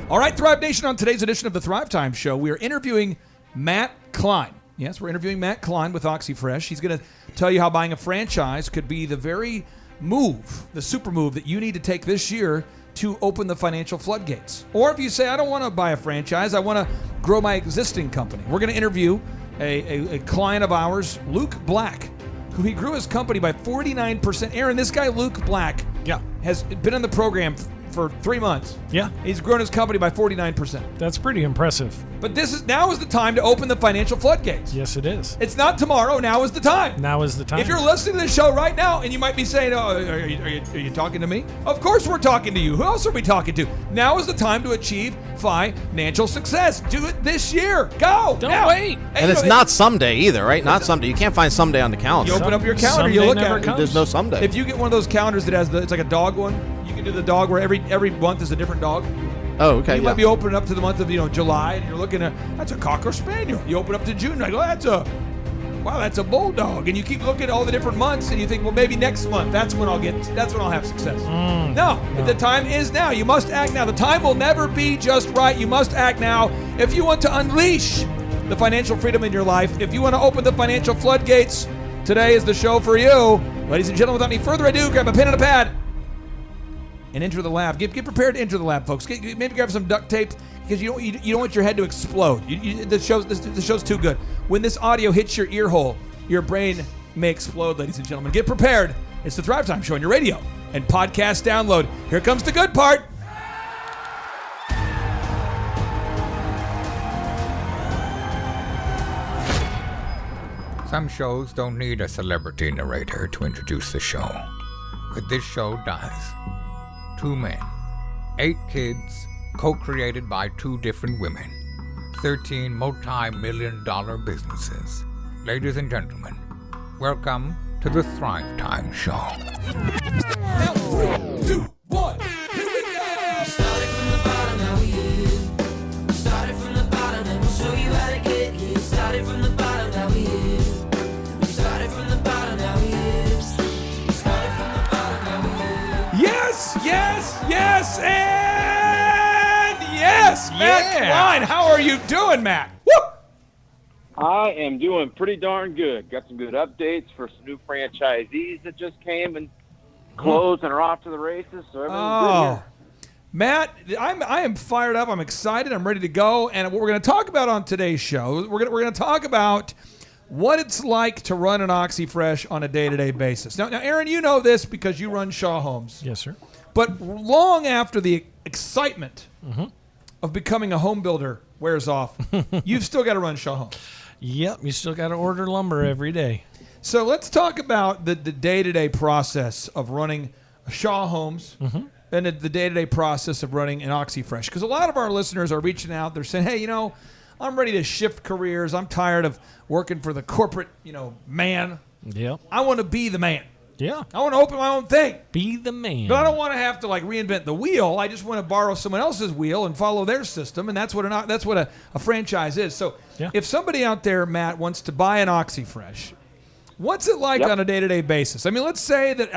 All right, Thrive Nation, on today's edition of the Thrive Time Show, we are interviewing Matt Klein. Yes, we're interviewing Matt Klein with OxyFresh. He's going to tell you how buying a franchise could be the very move, the super move that you need to take this year to open the financial floodgates. Or if you say, I don't want to buy a franchise, I want to grow my existing company. We're going to interview a client of ours, Luke Black, who he grew his company by 49%. Aaron, this guy, Luke Black, has been on the program for 3 months. Yeah. He's grown his company by 49%. That's pretty impressive. But now is the time to open the financial floodgates. Yes, it is. It's not tomorrow. Now is the time. Now is the time. If you're listening to this show right now, and you might be saying, "Oh, are you talking to me?" Of course we're talking to you. Who else are we talking to? Now is the time to achieve financial success. Do it this year. Go. Don't wait. And it's not someday either, right? Not someday. You can't find someday on the calendar. You open up your calendar, Someday you look never at it. comes. There's no someday. If you get one of those calendars that has it's like a dog one, you can do the dog where every month is a different dog. Oh, okay. You might be opening up to the month of July, and you're looking at that's a Cocker Spaniel. You open up to June, like, oh, that's a bulldog, and you keep looking at all the different months, and you think, well, maybe next month that's when I'll have success. No, the time is now. You must act now. The time will never be just right. You must act now if you want to unleash the financial freedom in your life. If you want to open the financial floodgates, today is the show for you, ladies and gentlemen. Without any further ado, grab a pen and a pad and enter the lab. Get prepared to enter the lab, folks. Maybe grab some duct tape because you don't want your head to explode. The show's too good. When this audio hits your ear hole, your brain may explode, ladies and gentlemen. Get prepared. It's the Thrive Time Show on your radio and podcast download. Here comes the good part. Some shows don't need a celebrity narrator to introduce the show, but this show does. 2 men, 8 kids, co-created by 2 different women, 13 multi-million-dollar businesses. Ladies and gentlemen, welcome to the Thrive Time Show. 3, 2, 1, here we go! Started from the bottom, now we here. Started from the bottom, and we'll show you how to get here. Started from the bottom, now we here. Started from the bottom, now we here. Started from the bottom, now we here. Yes, and yes! Matt Klein, how are you doing, Matt? Woo! I am doing pretty darn good. Got some good updates for some new franchisees that just came and closed and are off to the races. So everything's good here. Matt, I am fired up. I'm excited. I'm ready to go. And what we're going to talk about on today's show, we're going to talk about what it's like to run an OxyFresh on a day-to-day basis. Now, Aaron, you know this because you run Shaw Homes. Yes, sir. But long after the excitement of becoming a home builder wears off, you've still got to run Shaw Homes. Yep, you still got to order lumber every day. So let's talk about the day-to-day process of running Shaw Homes and the day-to-day process of running an OxyFresh. Because a lot of our listeners are reaching out. They're saying, hey, I'm ready to shift careers. I'm tired of working for the corporate, man. Yep. I want to be the man. Yeah. I want to open my own thing. Be the man. But I don't want to have to reinvent the wheel. I just want to borrow someone else's wheel and follow their system, and that's what a franchise is. So if somebody out there, Matt, wants to buy an OxyFresh, what's it like on a day-to-day basis? I mean, let's say that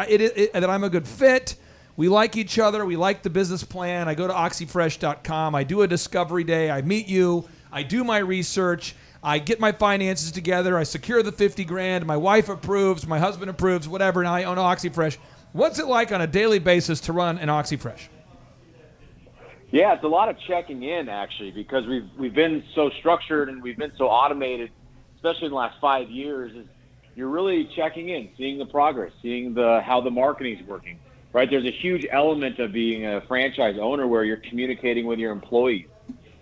that I'm a good fit. We like each other. We like the business plan. I go to oxyfresh.com. I do a discovery day. I meet you. I do my research. I get my finances together. I secure the $50,000. My wife approves. My husband approves. Whatever. And I own OxyFresh. What's it like on a daily basis to run an OxyFresh? Yeah, it's a lot of checking in actually because we've been so structured and we've been so automated, especially in the last 5 years. Is you're really checking in, seeing the progress, seeing how the marketing is working. Right? There's a huge element of being a franchise owner where you're communicating with your employees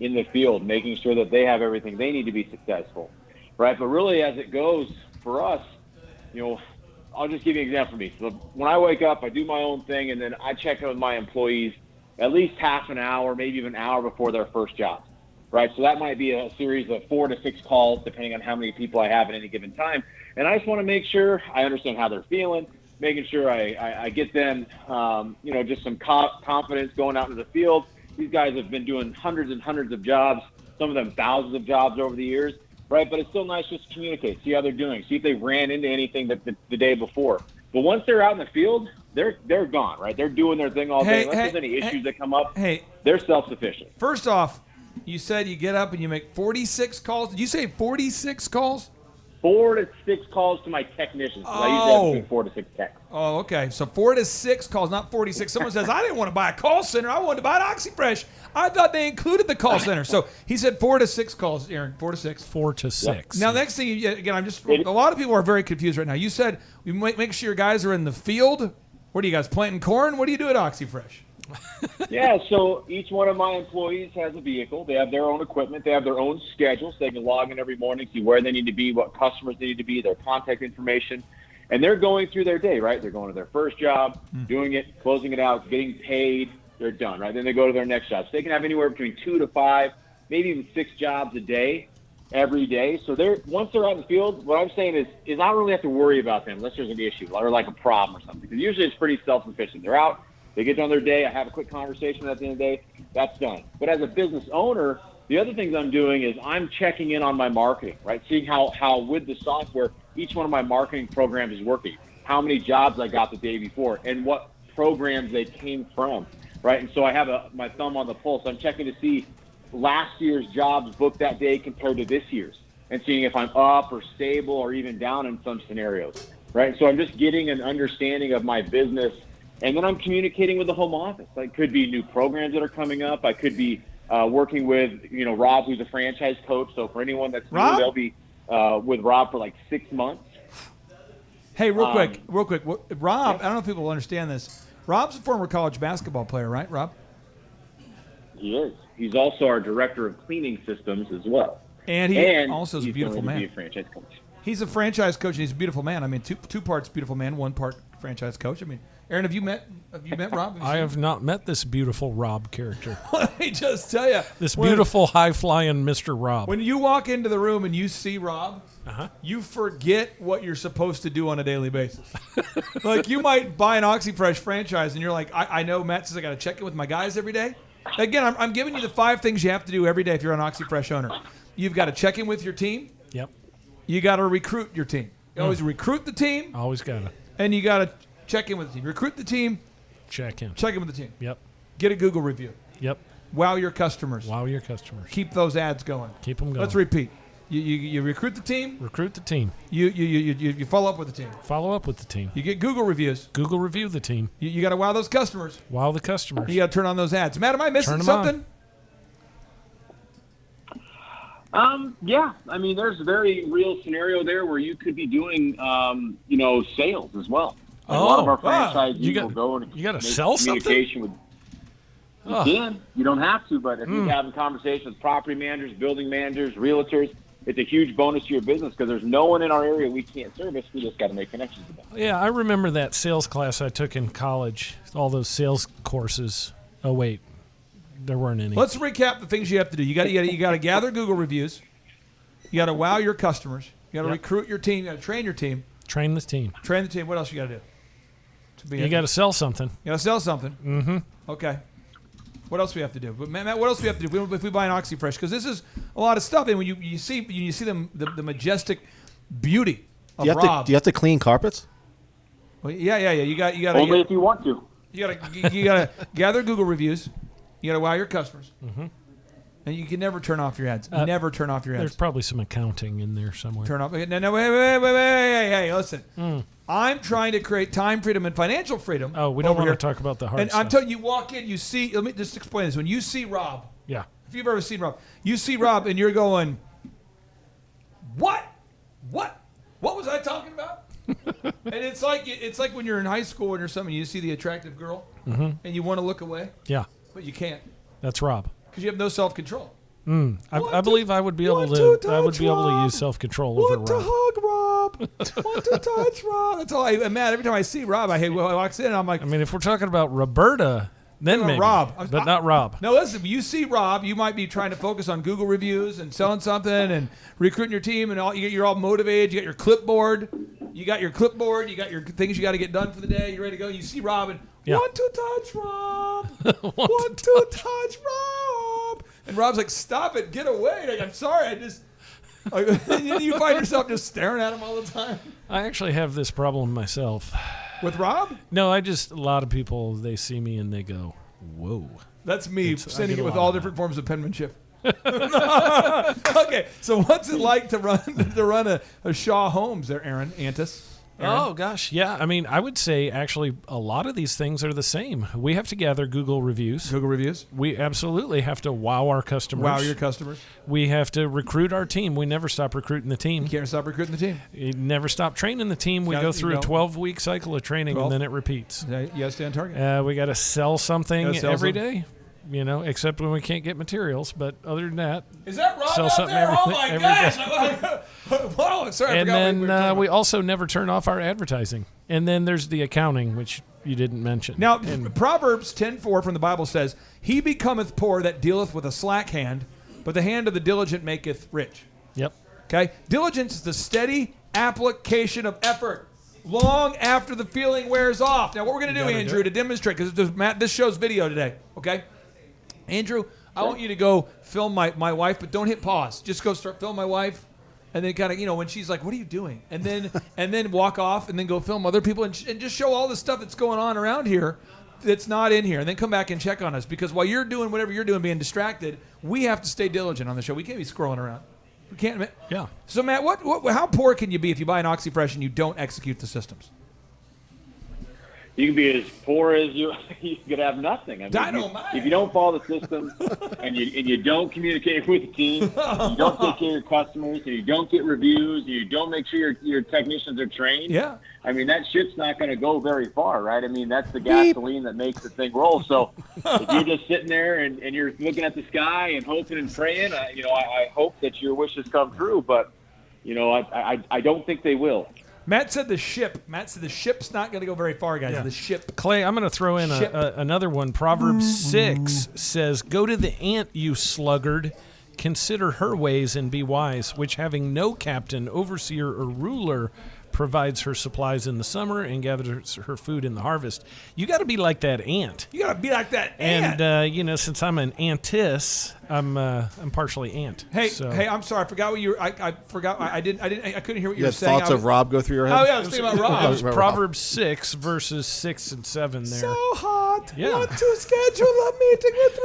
in the field, making sure that they have everything they need to be successful, right? But really, as it goes for us, I'll just give you an example for me. So when I wake up, I do my own thing, and then I check in with my employees at least half an hour, maybe even an hour before their first job, right? So that might be a series of 4 to 6 calls, depending on how many people I have at any given time. And I just want to make sure I understand how they're feeling, making sure I get them, just some confidence going out into the field. These guys have been doing hundreds and hundreds of jobs, some of them thousands of jobs over the years, right? But it's still nice just to communicate, see how they're doing, see if they ran into anything the day before. But once they're out in the field, they're gone, right? They're doing their thing all day. Unless there's any issues that come up, they're self-sufficient. First off, you said you get up and you make 46 calls. Did you say 46 calls? 4 to 6 calls to my technicians. I usually have between 4 to 6 techs. Oh, okay. So 4 to 6 calls, not 46. Someone says, I didn't want to buy a call center. I wanted to buy an OxyFresh. I thought they included the call center. So he said 4 to 6 calls, Aaron. 4 to 6. 4 to 6. Now, next thing, again, a lot of people are very confused right now. You said we make sure your guys are in the field. What are you guys, planting corn? What do you do at OxyFresh? Yeah, so each one of my employees has a vehicle. They have their own equipment. They have their own schedule, so they can log in every morning, see where they need to be, what customers they need to be, their contact information. And they're going through their day, right? They're going to their first job, doing it, closing it out, getting paid. They're done, right? Then they go to their next job. So they can have anywhere between 2 to 5, maybe even 6 jobs a day, every day. So once they're out in the field, what I'm saying is I don't really have to worry about them unless there's an issue or like a problem or something. Because usually it's pretty self-sufficient. They're out. They get done their day. I have a quick conversation at the end of the day. That's done. But as a business owner, the other things I'm doing is I'm checking in on my marketing, right? Seeing how with the software, each one of my marketing programs is working, how many jobs I got the day before, and what programs they came from, right? And so I have my thumb on the pulse. I'm checking to see last year's jobs booked that day compared to this year's and seeing if I'm up or stable or even down in some scenarios, right? So I'm just getting an understanding of my business. And then I'm communicating with the home office. Like, could be new programs that are coming up. I could be working with, Rob, who's a franchise coach. So for anyone that's new, they'll be with Rob for like 6 months. Hey, real quick. Rob, I don't know if people will understand this. Rob's a former college basketball player, right, Rob? He is. He's also our director of cleaning systems as well. And he also is a beautiful man. Be a franchise coach. He's a franchise coach, and he's a beautiful man. I mean, two parts beautiful man, 1 part franchise coach. I mean, Aaron, have you met Rob? I have not met this beautiful Rob character. Let me just tell you. This beautiful, high-flying Mr. Rob. When you walk into the room and you see Rob, you forget what you're supposed to do on a daily basis. Like, you might buy an OxyFresh franchise, and you're like, I know Matt says I got to check in with my guys every day. Again, I'm giving you the 5 things you have to do every day if you're an OxyFresh owner. You've got to check in with your team. Yep. You got to recruit your team. You always recruit the team. Always got to. And you got to check in with the team. Recruit the team. Check in with the team. Yep. Get a Google review. Yep. Wow your customers. Wow your customers. Keep those ads going. Keep them going. Let's repeat. You recruit the team. Recruit the team. You follow up with the team. Follow up with the team. You get Google reviews. Google review the team. You got to wow those customers. Wow the customers. You got to turn on those ads. Matt, am I missing something? Yeah. I mean, there's a very real scenario there where you could be doing, sales as well. Like a lot of our franchisees will go and you got to make sell communication something? You can. You don't have to, but if you're having conversations with property managers, building managers, realtors, it's a huge bonus to your business because there's no one in our area we can't service. We just got to make connections with them. Yeah, I remember that sales class I took in college, all those sales courses. Oh, wait. There weren't any. Let's recap the things you have to do. You got to gather Google reviews. You got to wow your customers. You got to recruit your team. You got to train your team. Train the team. Train the team. What else you got to do? You got to sell something. You got to sell something. Mm-hmm. Okay. What else we have to do? But Matt, what else we have to do if we buy an OxyFresh? Because this is a lot of stuff, and when you see the majestic beauty of Rob. Do you have to clean carpets? Well, yeah. You got only if you want to. You got to gather Google reviews. You got to wow your customers. Mm-hmm. And you can never turn off your ads. Never turn off your ads. There's probably some accounting in there somewhere. Turn off. No, wait. Hey, listen. I'm trying to create time freedom and financial freedom. Oh, we don't want to talk about the hard stuff. And I'm telling you, walk in, you see. Let me just explain this. When you see Rob, yeah. If you've ever seen Rob, you see Rob, and you're going, "What was I talking about?" And it's like when you're in high school or something, you see the attractive girl, and you want to look away. Yeah. But you can't. That's Rob. Because you have no self-control. I believe I would be able to use self-control over Rob. Want to hug Rob. Want to touch Rob. That's all. Matt, every time I see Rob, he walks in, and I'm like, I mean, if we're talking about Roberta, then maybe. Rob. But not Rob. No, listen, when you see Rob, you might be trying to focus on Google reviews and selling something and recruiting your team, and you're all motivated. You got your clipboard. You got your things you got to get done for the day. You're ready to go. You see Rob, and want to touch Rob. want to touch Rob. And Rob's like, stop it. Get away. Like, I'm sorry. And you find yourself just staring at him all the time. I actually have this problem myself. With Rob? No, a lot of people, they see me and they go, whoa. That's me I sending get it a with lot all of different forms of penmanship. Okay, so what's it like to run a Shaw Homes there, Aaron Antis? Aaron? Oh, gosh. Yeah. I mean, I would say actually a lot of these things are the same. We have to gather Google reviews. Google reviews. We absolutely have to wow our customers. Wow your customers. We have to recruit our team. We never stop recruiting the team. You can't stop recruiting the team. You never stop training the team. We Gotta- go through you a know. 12-week cycle of training, 12. and then it repeats. You gotta stay on target. We got to sell something Gotta sell every something. day, except when we can't get materials. But other than that, Is that Rob sell out something there? Oh every- my every gosh! Whoa, sorry, I and forgot then we were talking we about. also never turn off our advertising. And then there's the accounting, which you didn't mention. Now, and Proverbs 10:4 from the Bible says, "He becometh poor that dealeth with a slack hand, but the hand of the diligent maketh rich." yep. Okay? Diligence is the steady application of effort long after the feeling wears off. Now, what we're going to do, gotta Andrew, do to demonstrate, because Matt, this show's video today, okay? Andrew, I want you to go film my wife, but don't hit pause. Just go start film my wife, and then kind of, when she's like, "What are you doing?" And then walk off, and then go film other people, and just show all the stuff that's going on around here that's not in here, and then come back and check on us. Because while you're doing whatever you're doing, being distracted, we have to stay diligent on the show. We can't be scrolling around. We can't. Yeah. So, Matt, how poor can you be if you buy an OxyFresh and you don't execute the systems? You can be as poor as you could have nothing. I mean, Dynamite. if you don't follow the system and you don't communicate with the team, you don't take care of your customers, and you don't get reviews, and you don't make sure your technicians are trained. Yeah. I mean, that ship's not going to go very far, right? I mean, that's the gasoline that makes the thing roll. So if you're just sitting there and you're looking at the sky and hoping and praying, I hope that your wishes come true. But, I don't think they will. Matt said the ship's not going to go very far, guys. Yeah. The ship. Clay, I'm going to throw in Ship. another one. Proverbs 6 says, "Go to the ant, you sluggard. Consider her ways and be wise, which having no captain, overseer, or ruler, provides her supplies in the summer and gathers her food in the harvest." You got to be like that ant. You got to be like that ant. And since I'm an antis, I'm partially ant. Hey, So- I'm sorry. I forgot what you were. I forgot. I couldn't hear what you You were had saying. thoughts of Rob go through your head? Oh, yeah, I was thinking about Rob. It was Proverbs 6 verses 6 and 7 there. So hot. Yeah. Want to schedule a meeting with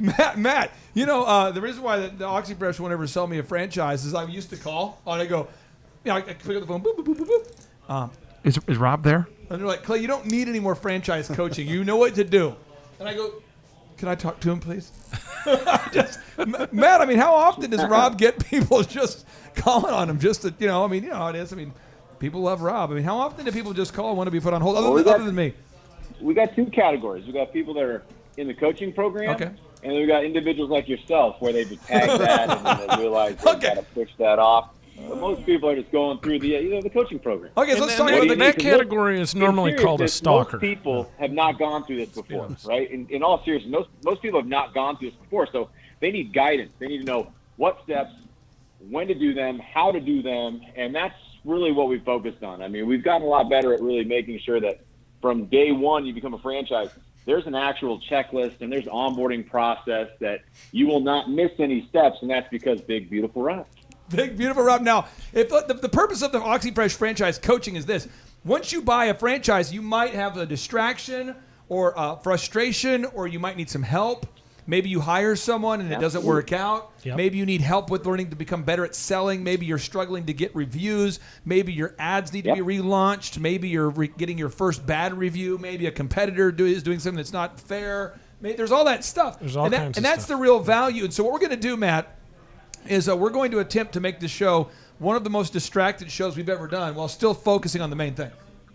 Rob? Matt. The reason why the OxyFresh won't ever sell me a franchise is I used to call and I go, I pick up the phone, boop, boop, boop, boop, boop. Is Rob there? And they're like, "Clay, you don't need any more franchise coaching. You know what to do." And I go, "Can I talk to him, please?" Matt, I mean, how often does Rob get people just calling on him just to, you know how it is. I mean, people love Rob. I mean, how often do people just call and want to be put on hold other than me? We got two categories. We got people that are in the coaching program, Okay. and then we got individuals like yourself where they just tag that and then they realize they've Okay. got to push that off. But most people are just going through the coaching program. Okay, so And let's then talk about the that category is normally In called a seriousness, stalker. Most people have not gone through this before, right? In all seriousness, most people have not gone through this before, so they need guidance. They need to know what steps, when to do them, how to do them, and that's really what we focused on. I mean, we've gotten a lot better at really making sure that from day one you become a franchise, there's an actual checklist and there's an onboarding process that you will not miss any steps, and that's because Big Beautiful Rob. Big, beautiful Rob. Now, if the purpose of the OxyFresh franchise coaching is this, once you buy a franchise, you might have a distraction or frustration, or you might need some help. Maybe you hire someone and it doesn't work out. Yep. Maybe you need help with learning to become better at selling. Maybe you're struggling to get reviews. Maybe your ads need to be relaunched. Maybe you're getting your first bad review. Maybe a competitor is doing something that's not fair. There's all that stuff. There's all and kinds of that's stuff. the real value. And so what we're going to do, Matt, is we're going to attempt to make this show one of the most distracted shows we've ever done while still focusing on the main thing.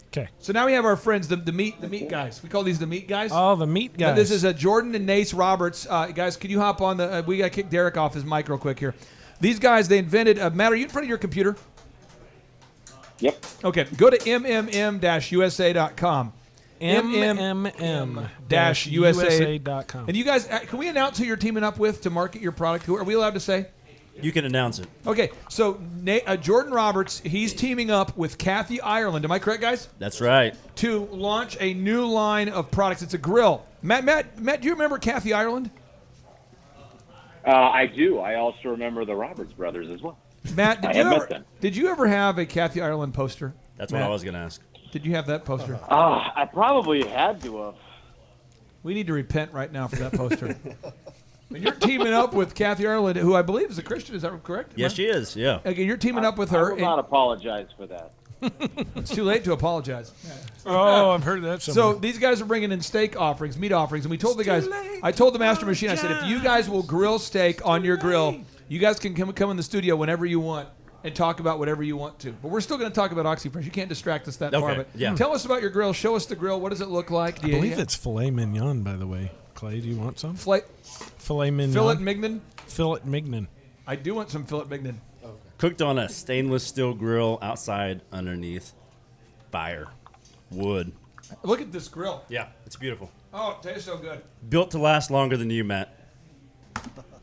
Okay. So now we have our friends, the meat guys. We call these the meat guys. Oh, the meat Now, guys. this is Jordan and Nace Roberts. Guys, could you hop on the? We got to kick Derek off his mic real quick here. These guys, they invented. Matt, are you in front of your computer? Yep. Okay, go to mmm-usa.com. mmm-usa.com. And you guys, can we announce who you're teaming up with to market your product? Who are we allowed to say? You can announce it. Okay, so Jordan Roberts, he's teaming up with Kathy Ireland. Am I correct, guys? That's right. To launch a new line of products. It's a grill. Matt, do you remember Kathy Ireland? I do. I also remember the Roberts brothers as well. Matt, I have met them. did you ever have a Kathy Ireland poster? That's what Matt? I was going to ask. Did you have that poster? I probably had to have. We need to repent right now for that poster. When you're teaming up with Kathy Ireland, who I believe is a Christian, is that correct? Yes, she is. Yeah. Again, you're teaming up with I her. will not apologize for that. It's too late to apologize. Oh, I've heard that So somewhere. these guys are bringing in steak offerings, meat offerings, and we told the guys, I told the Master Machine, I said, if you guys will grill steak on your grill, you guys can come in the studio whenever you want and talk about whatever you want to. But we're still going to talk about OxyFresh. You can't distract us that far. Okay, But yeah. Tell us about your grill. Show us the grill. What does it look like? I believe it's filet mignon, by the way. Clay, do you want some? Filet mignon. Fillet mignon? Fillet mignon. I do want some fillet mignon. Cooked on a stainless steel grill outside underneath fire. Wood. Look at this grill. Yeah, it's beautiful. Oh, it tastes so good. Built to last longer than you, Matt.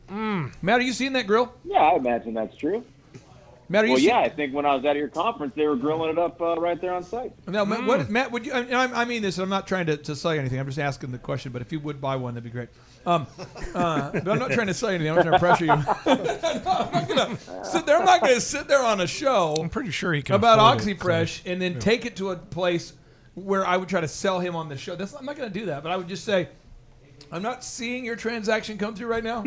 Matt, are you seeing that grill? Yeah, I imagine that's true. Matt, are you Well, seeing? yeah, I think when I was at your conference, they were grilling it up right there on site. Now, Matt, would you? I mean this. I'm not trying to sell you anything. I'm just asking the question. But if you would buy one, that'd be great. But I'm not trying to sell you anything. I'm not trying to pressure you. No, I'm not gonna sit there. I'm not going to sit there on a show I'm pretty sure he can about afford it, OxyFresh and then take it to a place where I would try to sell him on the show. I'm not going to do that. But I would just say, I'm not seeing your transaction come through right now.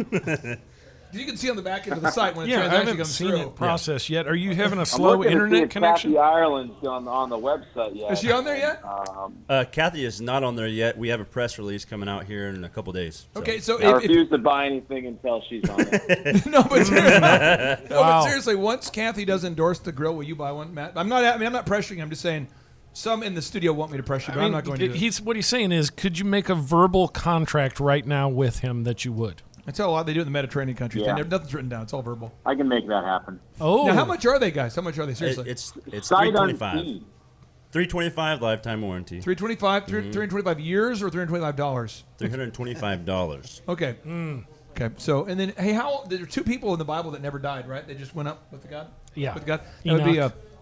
You can see on the back end of the site when a Yeah, I transaction haven't comes seen through. it processed yet. Are you having a I'm slow looking to see internet if connection? Kathy Ireland's on the website yet. Is she on there yet? Kathy is not on there yet. We have a press release coming out here in a couple days. So. Okay, so I if, refuse to buy anything until she's on it. no, but seriously, Wow. but seriously, once Kathy does endorse the grill, will you buy one, Matt? I'm not pressuring. I'm just saying, some in the studio want me to pressure, but I'm not going to. Do it. What he's saying is, could you make a verbal contract right now with him that you would? That's how a lot they do in the Mediterranean countries. Yeah. Nothing's written down. It's all verbal. I can make that happen. Oh, Now, how much are they, guys? How much are they? Seriously, It's Sight $325. unseen. $325 lifetime warranty. 325, 325 years or $325? $325. Okay. Okay. So, and then, hey, there are two people in the Bible that never died, right? They just went up with God. Yeah. With God. That would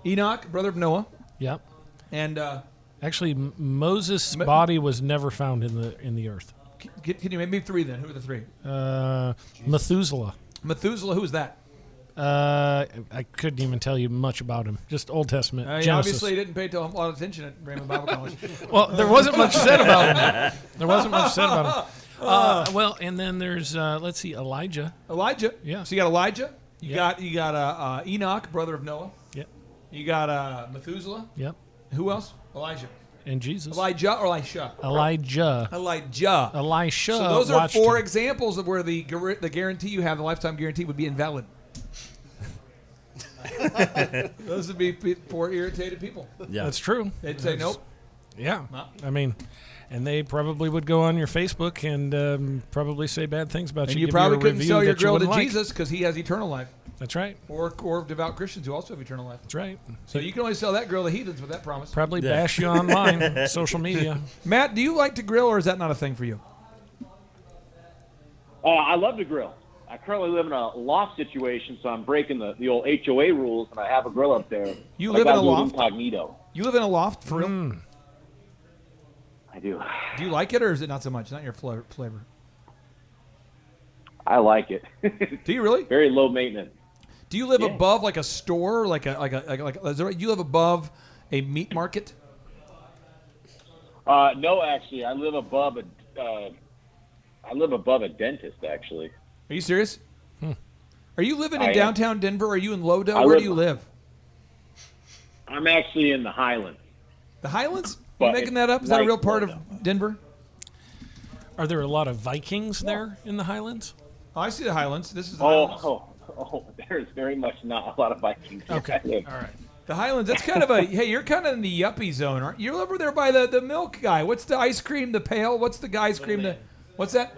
be Enoch, brother of Noah, Yep. and Actually, Moses' body was never found in the earth. can you make me three then? Who are the three? Methuselah. Methuselah. Who is that? I couldn't even tell you much about him. Just Old Testament. He Genesis. obviously didn't pay a lot of attention at Raymond Bible College. Well, there wasn't much said about him. There wasn't much said about him. Well, and then there's let's see, Elijah. Elijah. Yeah. So you got Elijah. You Yeah. got Enoch, brother of Noah. Yep. You got Methuselah. Yep. Who else? Elijah. And Jesus. Elijah or Elisha? Elijah. Elijah. Elisha. So those are watched four him. examples of where the guarantee you have, the lifetime guarantee, would be invalid. Those would be four irritated people. Yeah. That's true. They'd say nope. Yeah. No. I mean, and they probably would go on your Facebook and probably say bad things about And you. you give probably a couldn't review sell your that you grill to wouldn't like. Jesus because he has eternal life, That's right. or devout Christians who also have eternal life. That's right. So you can only sell that grill to heathens with that promise. Probably Yeah. bash you online, social media. Matt, do you like to grill, or is that not a thing for you? I love to grill. I currently live in a loft situation, so I'm breaking the old HOA rules, and I have a grill up there. You But live I in gotta a do it loft? Incognito. You live in a loft for real? I do. Do you like it, or is it not so much? Not your flavor. I like it. Do you really? Very low maintenance. Do you live Yeah. above like a store, like is there, you live above a meat market? No, actually, I live above a dentist. Actually, Are you serious? Are you living in I am. downtown Denver? Are you in Lodo? I Where live- do you live? I'm actually in the Highlands. The Highlands? You But making it's that up? Is that a like real part Lodo. of Denver? Are there a lot of Vikings there in the Highlands? Oh, I see the Highlands. This is the Highlands. There's very much not a lot of Vikings. Okay. Yeah. All right. The Highlands. That's kind of a hey. You're kind of in the yuppie zone, aren't you? You're over there by the milk guy. What's the ice cream? The pail. What's the ice cream? What's that?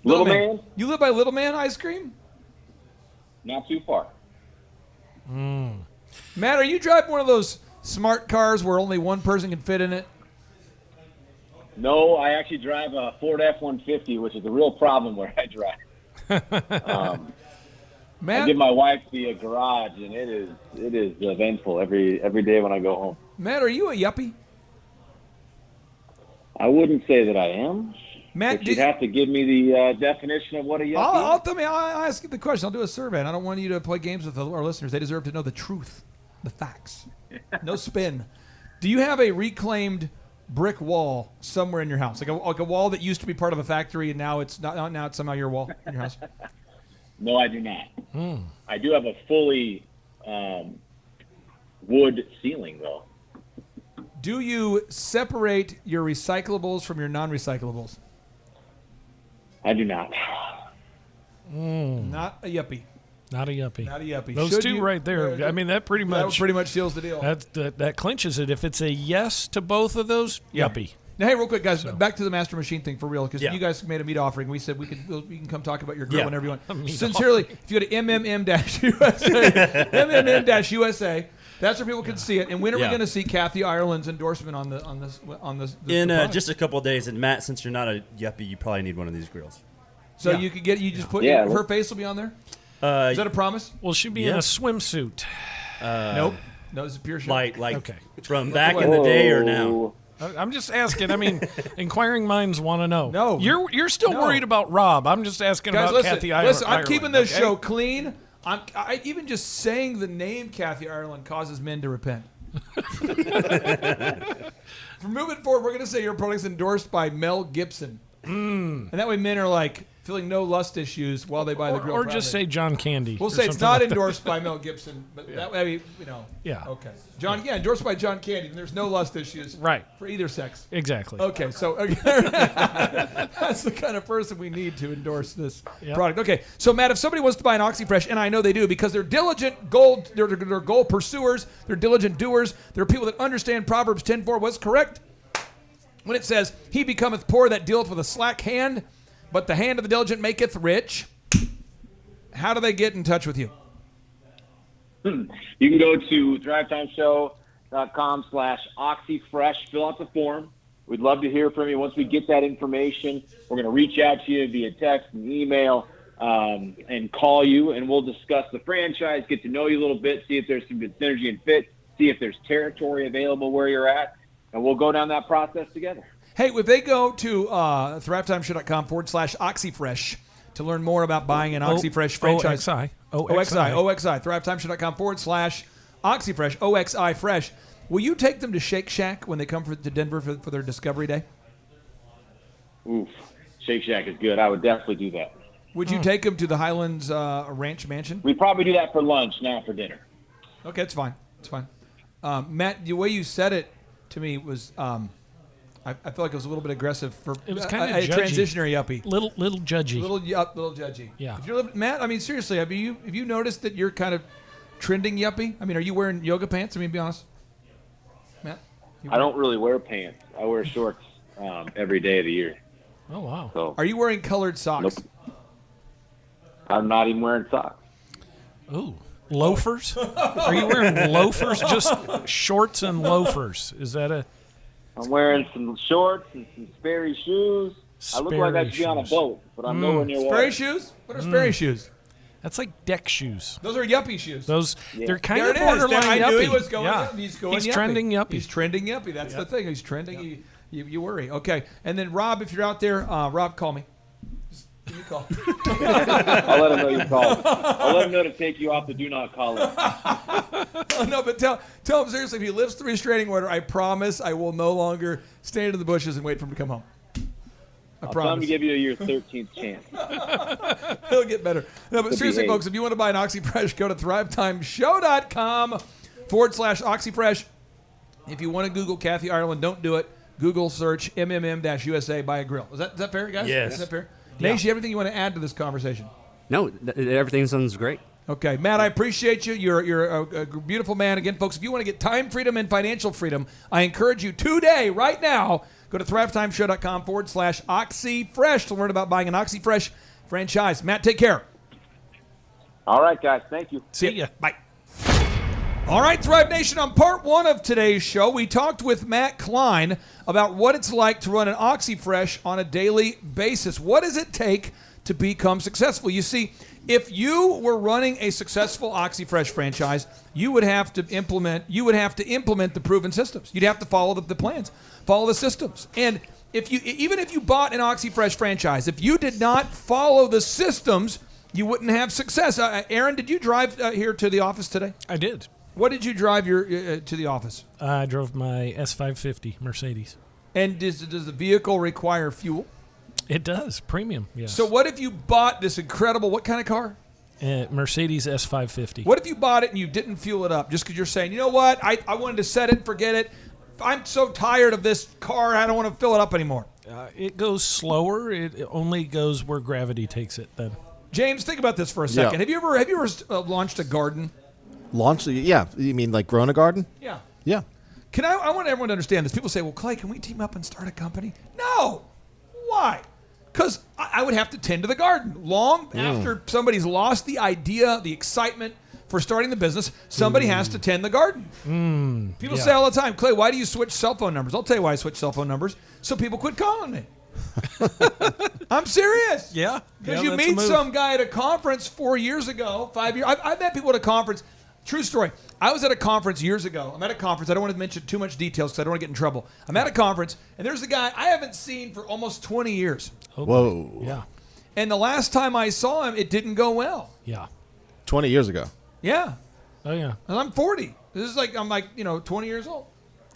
Little Man? You live by Little Man ice cream? Not too far. Matt, are you driving one of those smart cars where only one person can fit in it? No, I actually drive a Ford F-150, which is a real problem where I drive. I Matt, give my wife the garage, and it is eventful every day when I go home. Matt, are you a yuppie? I wouldn't say that I am. Matt, But you'd have to give me the definition of what a yuppie I'll is. I'll ask you the question. I'll do a survey, and I don't want you to play games with our listeners. They deserve to know the truth, the facts. No spin. Do you have a reclaimed brick wall somewhere in your house, like a wall that used to be part of a factory and now it's not? Now it's somehow your wall in your house. No, I do not. I do have a fully wood ceiling, though. Do you separate your recyclables from your non-recyclables? I do not. Not a yuppie. Not a yuppie. Not a yuppie. Those Should two you- right there. I mean, that pretty That much pretty much seals the deal. that clinches it. If it's a yes to both of those, Yeah. yuppie. Now, hey, real quick, guys, back to the Master Machine thing for real, because Yeah. you guys made a meat offering. We said we can come talk about your grill Yeah. whenever you want. A meat Sincerely, if you go to MMM-USA, MMM-USA, that's where people can see it. And when are we Yeah. going to see Kathy Ireland's endorsement on this? In product? just a couple of days, and Matt, since you're not a yuppie, you probably need one of these grills. so yeah. you could get just put Yeah. her face will be on there. Is that a promise? Well, she'd be in Yeah. a swimsuit. Nope. No, it's a pure shot. Like Okay. from back in the day or now? I'm just asking. I mean, inquiring minds want to know. No. You're still No. worried about Rob. I'm just asking Guys, about listen, Kathy Ireland. listen. I'm keeping this okay? show clean. I even just saying the name Kathy Ireland causes men to repent. From moving forward, we're going to say your product's endorsed by Mel Gibson, and that way men are like feeling no lust issues while they buy the grill. Or just say John Candy. we'll or say it's something not like that. endorsed by Mel Gibson, but that way Yeah. Okay, endorsed by John Candy, and there's no lust issues Right. for either sex. Exactly. Okay, so that's the kind of person we need to endorse this Yep. product. Okay, so Matt, if somebody wants to buy an OxyFresh, and I know they do because they're diligent they're goal pursuers, they're diligent doers, they're people that understand Proverbs 10:4 what's correct when it says, "He becometh poor that dealeth with a slack hand, but the hand of the diligent maketh rich." How do they get in touch with you? You can go to thrivetimeshow.com/OxyFresh. Fill out the form. We'd love to hear from you. Once we get that information, we're going to reach out to you via text and email and call you, and we'll discuss the franchise, get to know you a little bit, see if there's some good synergy and fit, see if there's territory available where you're at, and we'll go down that process together. Hey, if they go to thrivetimeshow.com/OxyFresh to learn more about buying an OxyFresh franchise. OXI. thrivetimeshow.com/OxyFresh, OXI Fresh. Will you take them to Shake Shack when they come to Denver for their Discovery Day? Oof. Shake Shack is good. I would definitely do that. Would you take them to the Highlands Ranch Mansion? We'd probably do that for lunch, not for dinner. Okay, it's fine. It's fine. Matt, the way you said it to me was, I feel like it was a little bit aggressive for It was kinda a judgy. transitionary yuppie. Little judgy. Little judgy. Yeah. If you're Matt, I mean seriously, have you noticed that you're kind of trending yuppie? I mean, are you wearing yoga pants? I mean, be honest, Matt. I don't really wear pants. I wear shorts every day of the year. Oh wow. So Are you wearing colored socks? Nope. I'm not even wearing socks. Ooh. Loafers? Are you wearing loafers? Just shorts and loafers. Is that a I'm wearing some shorts and some Sperry shoes. I look like I should be on a Sperry boat, but I'm nowhere near water. Sperry shoes? What are Sperry shoes? That's like deck shoes. Those are yuppie shoes. Those they're kind There of it is. borderline I yuppie. knew he was going. yeah. He's going. He's yuppie. trending yuppie. He's trending yuppie. That's the thing. He's trending. You worry. Okay. And then Rob, if you're out there, Rob, call me. Just give me a call. I'll let him know you called. I'll let him know to take you off the do not call list. Oh, no, but tell him seriously. If he lifts the restraining order, I promise I will no longer stand in the bushes and wait for him to come home. I I'll tell him promise. to give you your 13th chance. He'll get better. No, but seriously, behave. folks, if you want to buy an OxyFresh, go to thrivetimeshow.com/OxyFresh. If you want to Google Kathy Ireland, don't do it. Google search MMM-USA buy a grill. Is that fair, guys? Yes. Is that fair? Nash, you have anything you want to add to this conversation? No, everything sounds great. Okay, Matt, I appreciate you. You're a beautiful man. Again, folks, if you want to get time freedom and financial freedom, I encourage you today, right now, go to thrivetimeshow.com/OxyFresh to learn about buying an OxyFresh franchise. Matt, take care. All right, guys. Thank you. See ya. Bye. All right, Thrive Nation, on part one of today's show, we talked with Matt Klein about what it's like to run an OxyFresh on a daily basis. What does it take to become successful? You see, if you were running a successful OxyFresh franchise, you would have to implement the proven systems. You'd have to follow the plans, follow the systems. And even if you bought an OxyFresh franchise, if you did not follow the systems, you wouldn't have success. Aaron, did you drive here to the office today? I did. What did you drive your to the office? I drove my S550 Mercedes. And does the vehicle require fuel? It does. Premium, yes. So what if you bought this incredible, what kind of car? Mercedes S550. What if you bought it and you didn't fuel it up just because you're saying, you know what, I wanted to set it and forget it. I'm so tired of this car, I don't want to fill it up anymore. It goes slower. It only goes where gravity takes it then. James, think about this for a second. Yeah. Have you ever launched a garden? Launch? Yeah. You mean like grown a garden? Yeah. Yeah. I want everyone to understand this. People say, well, Clay, can we team up and start a company? No. Why? Because I would have to tend to the garden. Long after somebody's lost the idea, the excitement for starting the business, somebody has to tend the garden. People say all the time, Clay, why do you switch cell phone numbers? I'll tell you why I switch cell phone numbers. So people quit calling me. I'm serious. Yeah. Because you meet some guy at a conference 4 years ago, 5 years. I met people at a conference. True story. I was at a conference years ago. I'm at a conference. I don't want to mention too much details because I don't want to get in trouble. I'm at a conference, and there's a guy I haven't seen for almost 20 years. Whoa. Yeah. And the last time I saw him, it didn't go well. Yeah. 20 years ago. Yeah. Oh, yeah. And I'm 40. This is like, I'm like, 20 years old.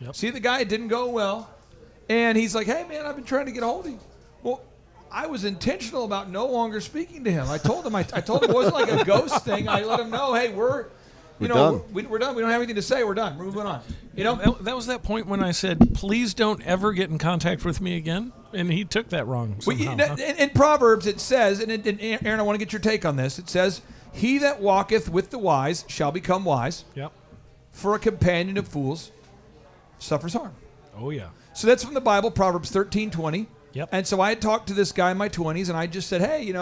Yep. See the guy, it didn't go well. And he's like, hey, man, I've been trying to get a hold of you. Well, I was intentional about no longer speaking to him. I told him it wasn't like a ghost thing. I let him know, hey, we're done. We're done. We don't have anything to say. We're done. We're moving on. That was that point when I said, please don't ever get in contact with me again. And he took that wrong somehow. In Proverbs, it says, and Aaron, I want to get your take on this. It says, he that walketh with the wise shall become wise. Yep. For a companion of fools suffers harm. Oh, yeah. So that's from the Bible, Proverbs 13:20. Yep. And so I had talked to this guy in my 20s, and I just said, hey,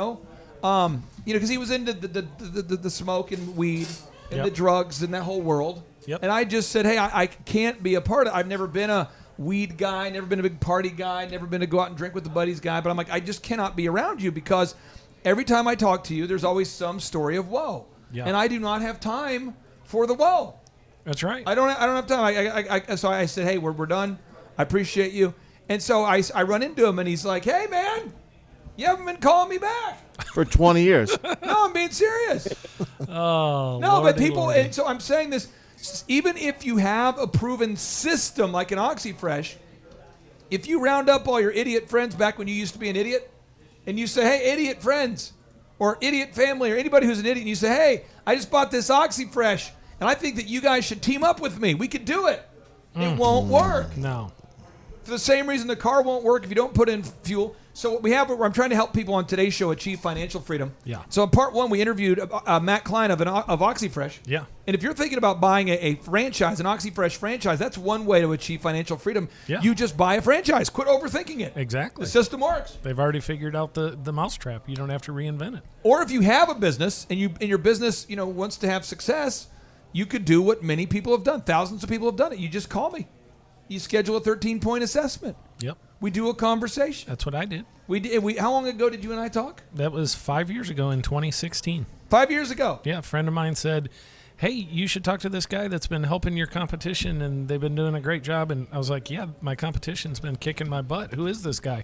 because he was into the smoke and weed and the drugs and that whole world. Yep. And I just said, hey, I can't be a part of it. I've never been a weed guy, never been a big party guy, never been to go out and drink with the buddies guy. But I'm like, I just cannot be around you because every time I talk to you, there's always some story of woe. Yeah. And I do not have time for the woe. That's right. I don't have time. So I said, hey, we're done. I appreciate you. And so I run into him, and he's like, hey, man, you haven't been calling me back. For 20 years. No, I'm being serious. Oh, No, but Lordy, people, Lordy. and so I'm saying this, even if you have a proven system like an OxyFresh, if you round up all your idiot friends back when you used to be an idiot, and you say, hey, idiot friends, or idiot family, or anybody who's an idiot, and you say, hey, I just bought this OxyFresh, and I think that you guys should team up with me. We could do it. It won't work. No. For the same reason the car won't work if you don't put in fuel. So what we have, I'm trying to help people on today's show achieve financial freedom. Yeah. So in part one, we interviewed Matt Klein of OxyFresh. Yeah. And if you're thinking about buying a franchise, an OxyFresh franchise, that's one way to achieve financial freedom. Yeah. You just buy a franchise. Quit overthinking it. Exactly. The system works. They've already figured out the mousetrap. You don't have to reinvent it. Or if you have a business and your business wants to have success, you could do what many people have done. Thousands of people have done it. You just call me. You schedule a 13-point assessment. Yep. We do a conversation. That's what I did. How long ago did you and I talk? That was 5 years ago in 2016. 5 years ago. Yeah, a friend of mine said, hey, you should talk to this guy that's been helping your competition, and they've been doing a great job. And I was like, yeah, my competition's been kicking my butt. Who is this guy?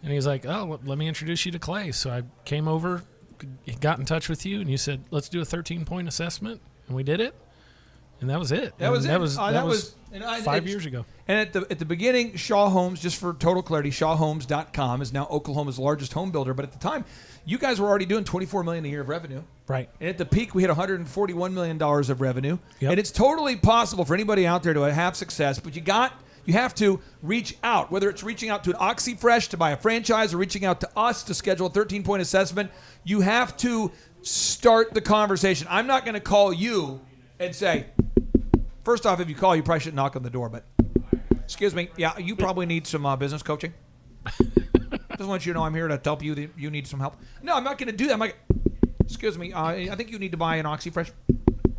And he's like, oh, let me introduce you to Clay. So I came over, got in touch with you, and you said, let's do a 13-point assessment. And we did it. And that was it. That was it. That was 5 it- years ago. And at the beginning, Shaw Homes, just for total clarity, ShawHomes.com is now Oklahoma's largest home builder. But at the time, you guys were already doing $24 million a year of revenue. Right. And at the peak, we hit $141 million of revenue. Yep. And it's totally possible for anybody out there to have success, but you have to reach out, whether it's reaching out to an OxyFresh to buy a franchise or reaching out to us to schedule a 13-point assessment. You have to start the conversation. I'm not going to call you and say, first off, if you call, you probably shouldn't knock on the door, but excuse me, yeah, you probably need some business coaching. Just want you to know I'm here to help you. You need some help. No, I'm not going to do that. I'm like, excuse me, I think you need to buy an OxyFresh.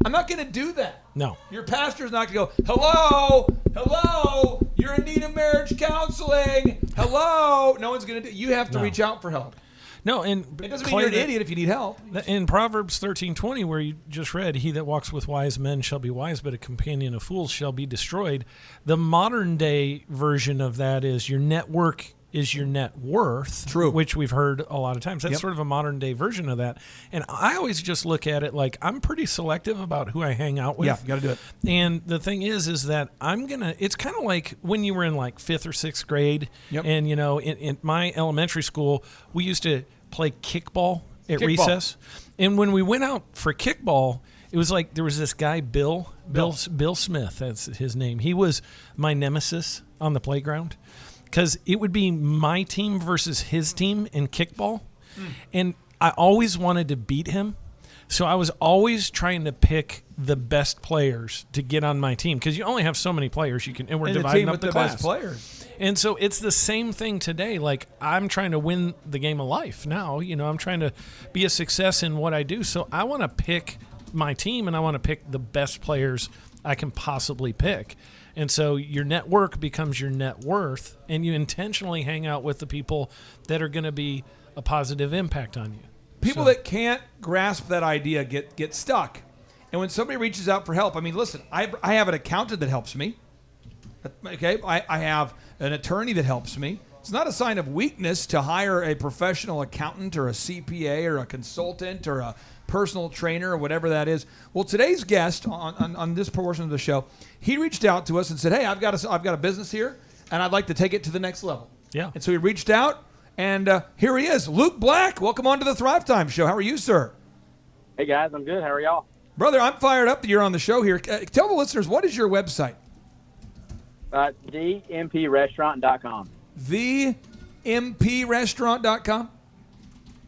I'm not going to do that. No. Your pastor's not going to go, hello, you're in need of marriage counseling. Hello. No one's going to do. You have to reach out for help. No, and It doesn't mean you're an idiot if you need help. In Proverbs 13:20, where you just read, he that walks with wise men shall be wise, but a companion of fools shall be destroyed. The modern day version of that is your network is your net worth. True. Which we've heard a lot of times. That's Yep. sort of a modern day version of that. And I always just look at it like I'm pretty selective about who I hang out with. Yeah, you got to do it. And the thing is that it's kind of like when you were in like 5th or 6th grade. Yep. And, in my elementary school, we used to play kickball at Kickball. recess. And when we went out for kickball, it was like there was this guy, Bill Smith, that's his name. He was my nemesis on the playground because it would be my team versus his team in kickball. And I always wanted to beat him. So I was always trying to pick the best players to get on my team because you only have so many players and we're And the dividing team up with the the class. best players. And so it's the same thing today. Like I'm trying to win the game of life now. I'm trying to be a success in what I do. So I want to pick my team and I want to pick the best players I can possibly pick. And so your network becomes your net worth, and you intentionally hang out with the people that are going to be a positive impact on you. People that can't grasp that idea get stuck. And when somebody reaches out for help, I mean, listen, I have an accountant that helps me. Okay, I have an attorney that helps me. It's not a sign of weakness to hire a professional accountant or a CPA or a consultant or a personal trainer or whatever that is. Well, today's guest on this portion of the show, he reached out to us and said, "Hey, I've got a business here, and I'd like to take it to the next level." Yeah. And so he reached out, and here he is, Luke Black. Welcome on to the Thrive Time Show. How are you, sir? Hey guys, I'm good. How are y'all? Brother, I'm fired up that you're on the show here. Tell the listeners, what is your website? TheMPRestaurant.com. TheMPRestaurant.com?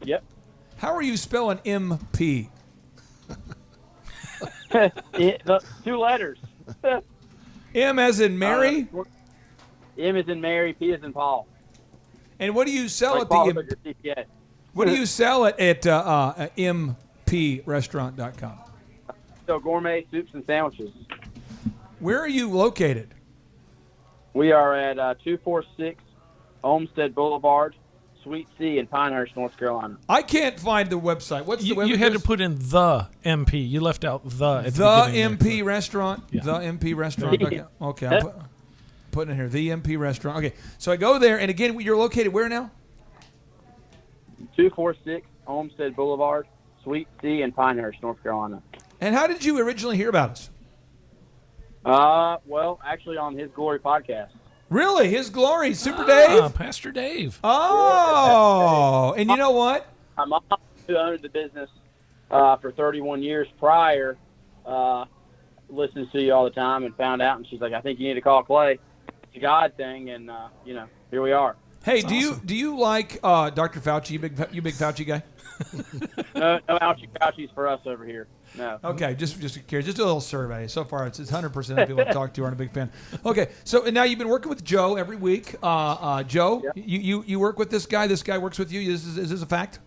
Yep. How are you spelling MP? The 2 letters. M as in Mary? M is in Mary, P is in Paul. And what do you sell Like at Paul the took your CPA. what do you sell at MPRestaurant.com? So gourmet soups and sandwiches. Where are you located? We are at 246 Olmsted Boulevard, Suite C in Pinehurst, North Carolina. I can't find the website. What's the website? You had to put in the MP. You left out the at The beginning MP Restaurant. Yeah. The MP Restaurant. Okay, I'm putting it here. The MP Restaurant. Okay, so I go there, and again, you're located where now? 246 Olmsted Boulevard, Suite C in Pinehurst, North Carolina. And how did you originally hear about us? Well, actually on His Glory podcast. Really? His Glory, Super Ah, Dave? Pastor Dave. Oh, and you know what? My mom, who owned the business for 31 years prior, listens to you all the time and found out, and she's like, I think you need to call Clay. It's a God thing, and, here we are. Hey, do you like Dr. Fauci? You big Fauci guy? No ouchie for us over here. No. Okay, just curious. Just a little survey. So far, it's 100% of people I've talked to aren't a big fan. Okay, so and now you've been working with Joe every week. Joe, Yeah. you work with this guy. This guy works with you. Is this a fact?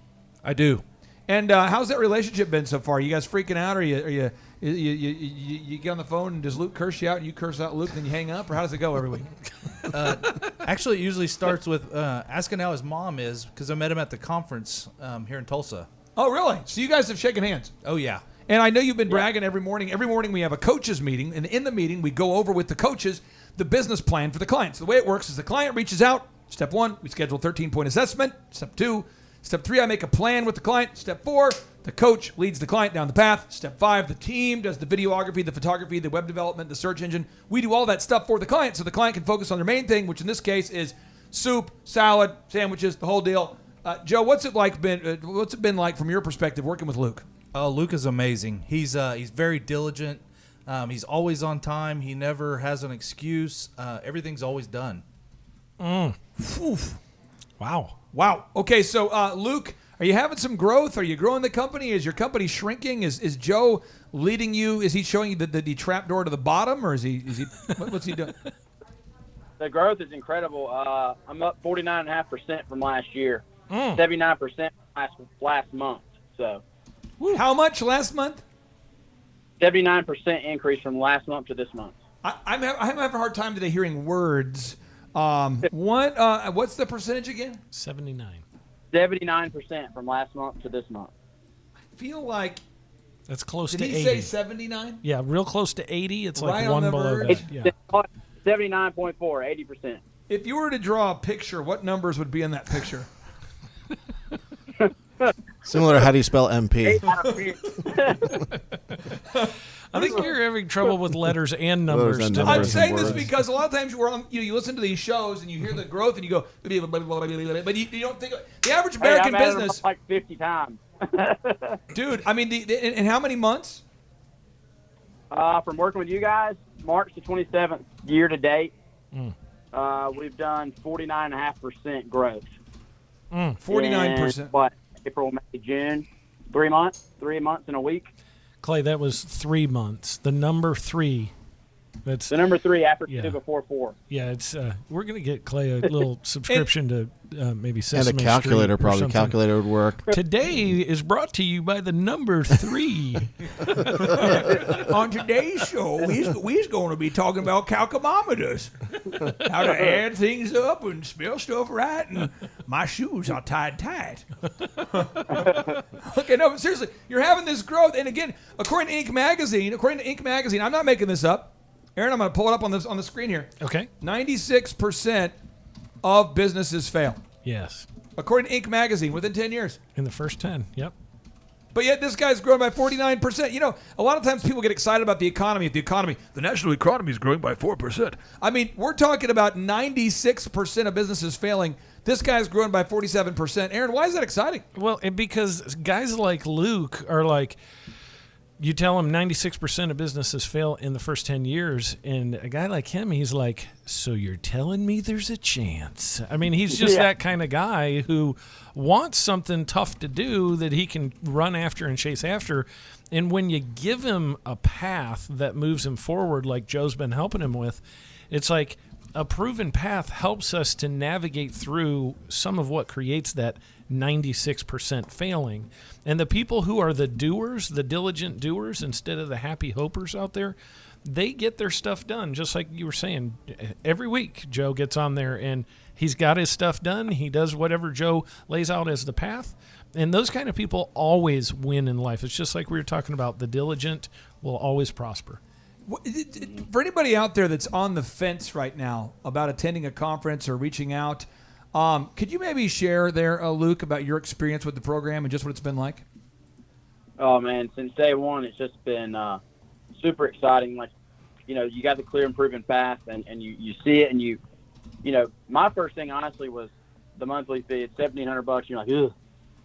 I do. And how's that relationship been so far? You guys freaking out, or you get on the phone and does Luke curse you out and you curse out Luke, then you hang up, or how does it go every week? Actually, it usually starts with asking how his mom is because I met him at the conference here in Tulsa. Oh, really? So you guys have shaken hands? Oh, yeah. And I know you've been bragging every morning. Every morning we have a coaches meeting, and in the meeting we go over with the coaches the business plan for the client. So the way it works is the client reaches out. Step 1, we schedule a 13-point assessment. Step 2, Step 3, I make a plan with the client. Step 4, the coach leads the client down the path. Step 5, the team does the videography, the photography, the web development, the search engine. We do all that stuff for the client so the client can focus on their main thing, which in this case is soup, salad, sandwiches, the whole deal. Joe, what's it been like from your perspective working with Luke? Luke is amazing. He's very diligent. He's always on time. He never has an excuse. Everything's always done. Wow. Okay, so Luke, are you having some growth? Are you growing the company? Is your company shrinking? Is Joe leading you? Is he showing you the trap door to the bottom, or is he what's he doing? The growth is incredible. I'm up 49.5% from last year, 79% last month. So, how much last month? 79% increase from last month to this month. I'm having a hard time today hearing words. What's the percentage again? 79. 79% from last month to this month. I feel like. That's close Did to he 80. say 79? Yeah, real close to 80. It's Right like on one the below verge. that. Yeah. 79.4, 80%. If you were to draw a picture, what numbers would be in that picture? Similar to how do you spell MP? 8 out of 10. I think you're having trouble with letters and numbers. Letters and today. I'm numbers. saying this words. because a lot of times you listen to these shows and you hear the growth and you go, but you don't think the average Hey, American I've added them business, like 50 times. dude. I mean, in how many months? From working with you guys, March the 27th, year to date, Hmm. we've done 49.5% growth. 49%. In, what, April, May, June? 3 months? 3 months and a week? Clay, that was 3 months. The number 3. That's The number 3 after Yeah. 2 before 4. yeah. It's we're gonna get Clay a little subscription to maybe And Sesame a calculator, Street or probably. something. Calculator would work. Today is brought to you by the number 3. On today's show, we's going to be talking about calcomometers, how to add things up and spell stuff right, and my shoes are tied tight. Okay, no, but seriously, you're having this growth, and again, according to Inc. Magazine, I'm not making this up. Aaron, I'm going to pull it up on the screen here. Okay. 96% of businesses fail, Yes. according to Inc. Magazine, within 10 years. In the first 10. Yep. But yet this guy's growing by 49%. You know, a lot of times people get excited about the economy. The national economy is growing by 4%. I mean, we're talking about 96% of businesses failing. This guy's growing by 47%. Aaron, why is that exciting? Well, because guys like Luke are like, you tell him 96% of businesses fail in the first 10 years, and a guy like him, he's like, so you're telling me there's a chance? I mean, he's just that kind of guy who wants something tough to do that he can run after and chase after. And when you give him a path that moves him forward, like Joe's been helping him with, it's like a proven path helps us to navigate through some of what creates that 96% failing. And the people who are the doers, the diligent doers, instead of the happy hopers out there, they get their stuff done. Just like you were saying, every week Joe gets on there and he's got his stuff done. He does whatever Joe lays out as the path. And those kind of people always win in life. It's just like we were talking about, the diligent will always prosper. For anybody out there that's on the fence right now about attending a conference or reaching out, could you maybe share there, Luke, about your experience with the program and just what it's been like? Oh, man, since day one, it's just been super exciting. Like, you know, you got the clear and proven path, and you see it, and you know, my first thing, honestly, was the monthly fee. It's $1,700. You're like, ugh.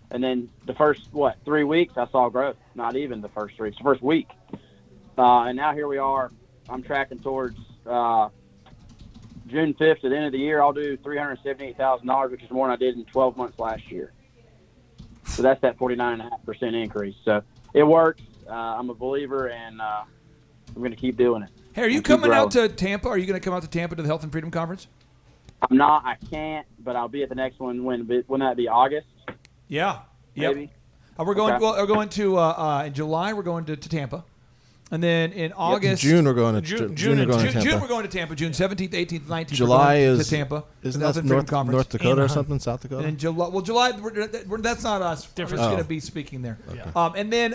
And then the first, 3 weeks, I saw growth. Not even the first 3 weeks, the first week. And now here we are. I'm tracking towards June 5th, at the end of the year, I'll do $378,000, which is more than I did in 12 months last year. So that's that 49.5% increase. So it works. I'm a believer, and I'm going to keep doing it. Hey, are you coming out to Tampa? Are you going to come out to Tampa to the Health and Freedom Conference? I'm not. I can't, but I'll be at the next one. When that be? August? Yeah. Maybe. We're going. Okay. Well, we're going to in July. We're going to Tampa, and then in August, June we're going to June we're going to June Tampa. we're going to Tampa. June 17th, 18th, 19th. July we're going is to Tampa. Isn't the Health that and Freedom Conference. North Dakota or Anaheim. something? South Dakota? And in July, that's not us. We're just going to be speaking there. And then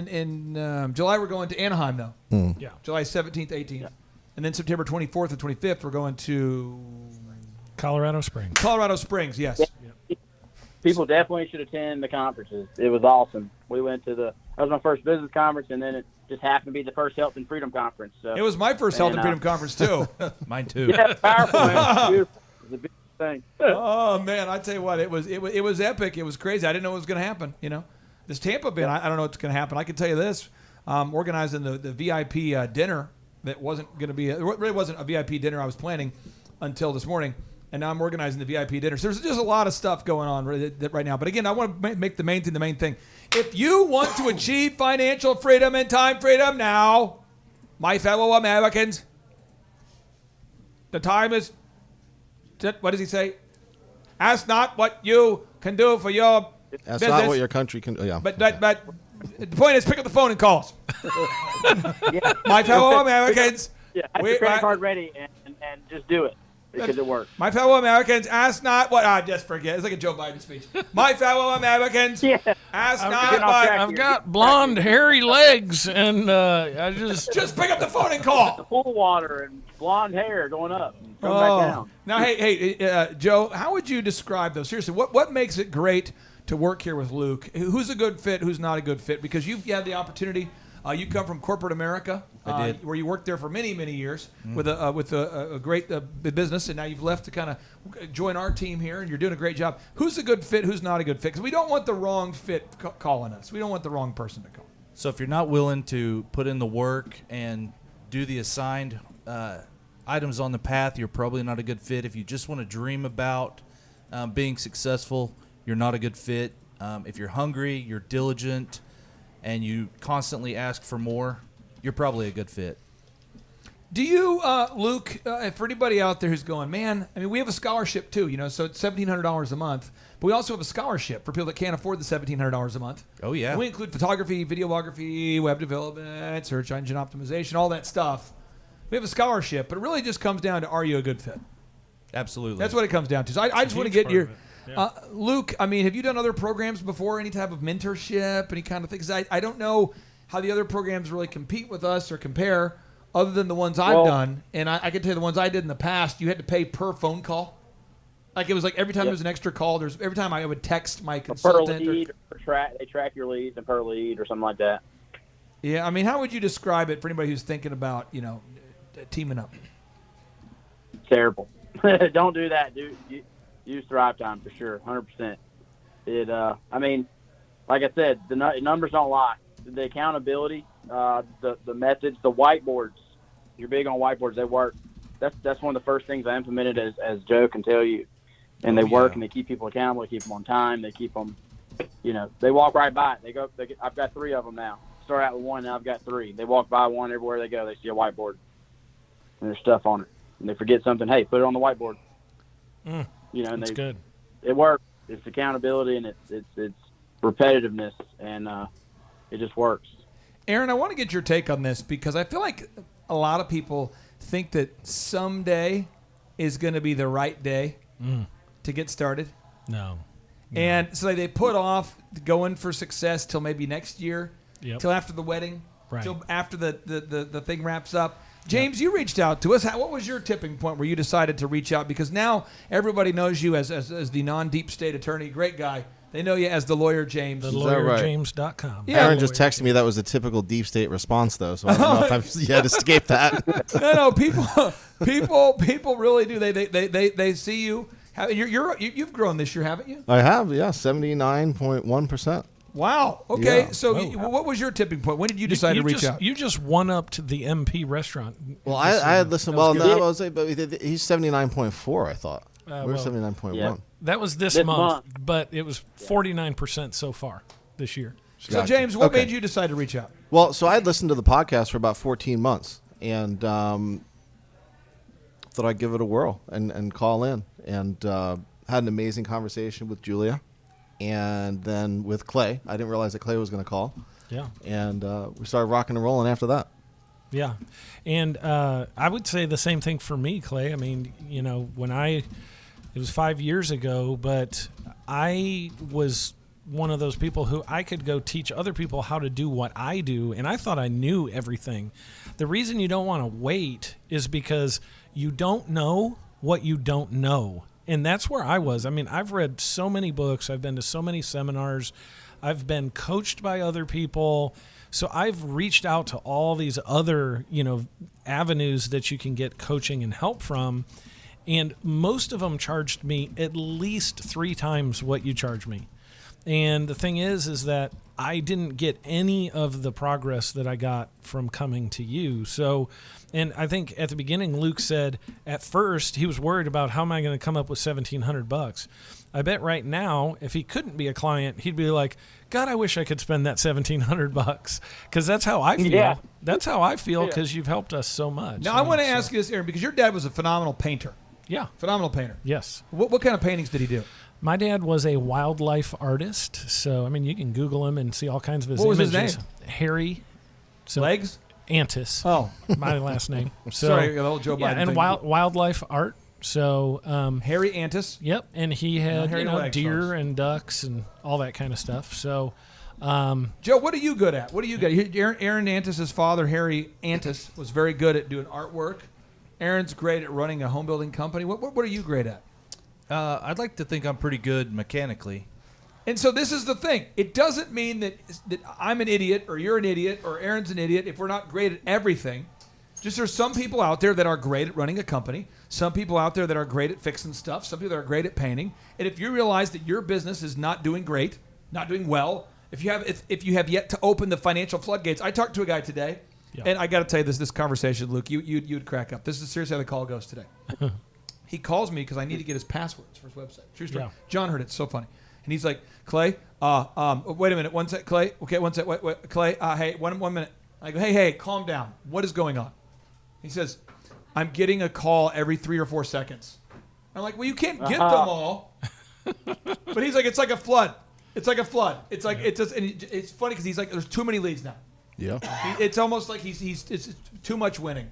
in July we're going to Anaheim though. Yeah. July 17th, 18th, and then September 24th and 25th we're going to Colorado Springs. Colorado Springs. Yes. People definitely should attend the conferences. It was awesome. We went to that was my first business conference, and then it just happened to be the first Health and Freedom Conference. So It was my first Health and Freedom Conference too. Mine too. yeah, powerful. Man. It was beautiful. It was a big thing. Oh man, I tell you what, it was epic. It was crazy. I didn't know what was going to happen. You know, this Tampa bit, I don't know what's going to happen. I can tell you this: organizing the VIP dinner that wasn't going to be. It really wasn't a VIP dinner I was planning until this morning, and now I'm organizing the VIP dinner. So there's just a lot of stuff going on right now. But again, I want to make the main thing. If you want to achieve financial freedom and time freedom now, my fellow Americans, the time is. What does he say? Ask not what you can do for your That's business. not what your country can. Yeah. But the point is, pick up the phone and call us. My fellow Americans. Yeah, have your credit card ready and just do it. because it works. My fellow Americans, ask not what I just forget. It's like a Joe Biden speech. My fellow Americans, ask not getting off what. track I've got blonde, hairy legs, and I Just pick up the phone and call. Pool water and blonde hair going up and coming back down. Now, hey, Joe, how would you describe those? Seriously, what makes it great to work here with Luke? Who's a good fit? Who's not a good fit? Because you've had the opportunity. You come from corporate America, I did. where you worked there for many, many years with a great business, and now you've left to kind of join our team here, and you're doing a great job. Who's a good fit? Who's not a good fit? Because we don't want the wrong fit calling us. We don't want the wrong person to call. So if you're not willing to put in the work and do the assigned items on the path, you're probably not a good fit. If you just want to dream about being successful, you're not a good fit. If you're hungry, you're diligent, and you constantly ask for more, you're probably a good fit. Do you, Luke, for anybody out there who's going, man, I mean, we have a scholarship too, so it's $1,700 a month, but we also have a scholarship for people that can't afford the $1,700 a month. Oh, yeah. And we include photography, videography, web development, search engine optimization, all that stuff. We have a scholarship, but it really just comes down to, are you a good fit? Absolutely. That's what it comes down to. So I just want to get huge your... part of it. Yeah. Luke, I mean, have you done other programs before, any type of mentorship, any kind of things? I don't know how the other programs really compete with us or compare other than the ones I've done. And I can tell you the ones I did in the past, you had to pay per phone call. Like it was like every time there was an extra call, every time I would text my Per consultant. lead, they track your leads and per lead or something like that. Yeah, I mean, how would you describe it for anybody who's thinking about, teaming up? Terrible. Don't do that, dude. Use Thrive Time for sure, 100%. I mean, like I said, the numbers don't lie. The accountability, the methods, the whiteboards. You're big on whiteboards. They work. That's one of the first things I implemented, as Joe can tell you. And they work, and they keep people accountable. They keep them on time. They keep them, they walk right by it. I've got 3 of them now. Start out with 1, now I've got 3. They walk by one everywhere they go. They see a whiteboard, and there's stuff on it. And they forget something. Hey, put it on the whiteboard. And That's good. It works. It's accountability, and it's repetitiveness, and it just works. Aaron, I want to get your take on this because I feel like a lot of people think that someday is going to be the right day to get started. No. And so they put off going for success till maybe next year, till after the wedding, till after the thing wraps up. James, you reached out to us. What was your tipping point where you decided to reach out? Because now everybody knows you as the non-deep state attorney. Great guy. They know you as the lawyer James. TheLawyerJames.com. Yeah. Aaron just texted me that was a typical deep state response, though, so I don't know if I've yet escaped that. No, people really do. They see you. You've grown this year, haven't you? I have, 79.1%. Wow. Okay. Yeah. So what was your tipping point? When did you decide to reach out? You just one-upped the MP restaurant. Well, I had listened. Well, no, I was like, but he's 79.4. I thought we're 79.1. Yeah. That was this month, but it was 49% so far this year. So James, what made you decide to reach out? Well, so I had listened to the podcast for about 14 months and thought I'd give it a whirl and call in, and had an amazing conversation with Julia. And then with Clay, I didn't realize that Clay was going to call. Yeah. And we started rocking and rolling after that. Yeah. And I would say the same thing for me, Clay. I mean, it was 5 years ago, but I was one of those people who I could go teach other people how to do what I do, and I thought I knew everything. The reason you don't want to wait is because you don't know what you don't know. And that's where I was. I mean, I've read so many books. I've been to so many seminars. I've been coached by other people. So I've reached out to all these other, avenues that you can get coaching and help from. And most of them charged me at least 3 times what you charge me. And the thing is that I didn't get any of the progress that I got from coming to you. So, and I think at the beginning, Luke said at first he was worried about how am I going to come up with $1,700. I bet right now, if he couldn't be a client, he'd be like, God, I wish I could spend that $1,700, because that's how I feel. Yeah. That's how I feel, because you've helped us so much. Now, I want to ask you this, Aaron, because your dad was a phenomenal painter. Yeah. Phenomenal painter. Yes. What kind of paintings did he do? My dad was a wildlife artist, so I mean you can Google him and see all kinds of his images. What was his name? Harry. So, Legs? Antis. Oh, my last name. So, sorry, the old Joe Biden. And thing. wildlife art. So, Harry Antis. yep, and he had Hairy legs, deer folks. and ducks and all that kind of stuff. So, Joe, what are you good at? What are you good at? Aaron Antis' father, Harry Antis, was very good at doing artwork. Aaron's great at running a home building company. What are you great at? I'd like to think I'm pretty good mechanically. And so this is the thing. It doesn't mean that I'm an idiot or you're an idiot or Aaron's an idiot if we're not great at everything. Just there's some people out there that are great at running a company. Some people out there that are great at fixing stuff. Some people that are great at painting. And if you realize that your business is not doing great, not doing well, if you have yet to open the financial floodgates. I talked to a guy today, and I got to tell you this conversation, Luke, you'd crack up. This is seriously how the call goes today. He calls me because I need to get his passwords for his website. True story. Yeah. John heard it. So funny. And he's like, Clay, wait a minute. One sec, Clay. Okay, one sec. Wait, Clay, hey, one minute. I go, hey, calm down. What is going on? He says, I'm getting a call every 3 or 4 seconds. I'm like, well, you can't get them all. But he's like, it's like a flood. It's like a flood. It's like, it's just, and it's funny because he's like, there's too many leads now. Yeah. It's almost like it's too much winning.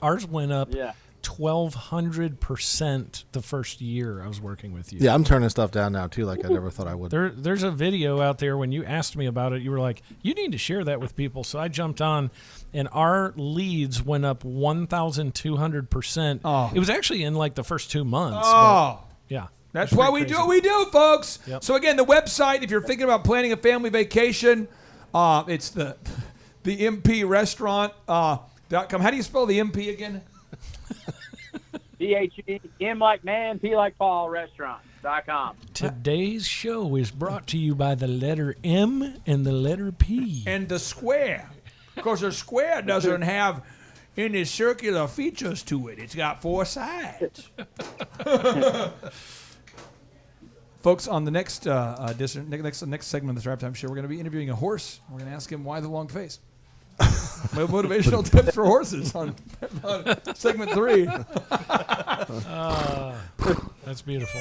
ours went up Yeah. 1,200% the first year I was working with you. Yeah, I'm turning stuff down now too, like I never thought I would. There's a video out there when you asked me about it. You were like, you need to share that with people. So I jumped on, and our leads went up 1,200%. Oh. It was actually in like the first 2 months. Oh. But yeah. That's It's why pretty we do crazy. what we do, folks. Yep. So again, the website, if you're thinking about planning a family vacation, it's the mprestaurant.com. How do you spell the MP again? M like man, P like Paul restaurant.com. Today's show is brought to you by the letter M and the letter P. And the square. Of course, the square doesn't have any circular features to it. It's got 4 sides. Folks, on the next segment of this Drive Time Show, we're going to be interviewing a horse. We're going to ask him why the long face. Motivational tips for horses on segment 3. That's beautiful.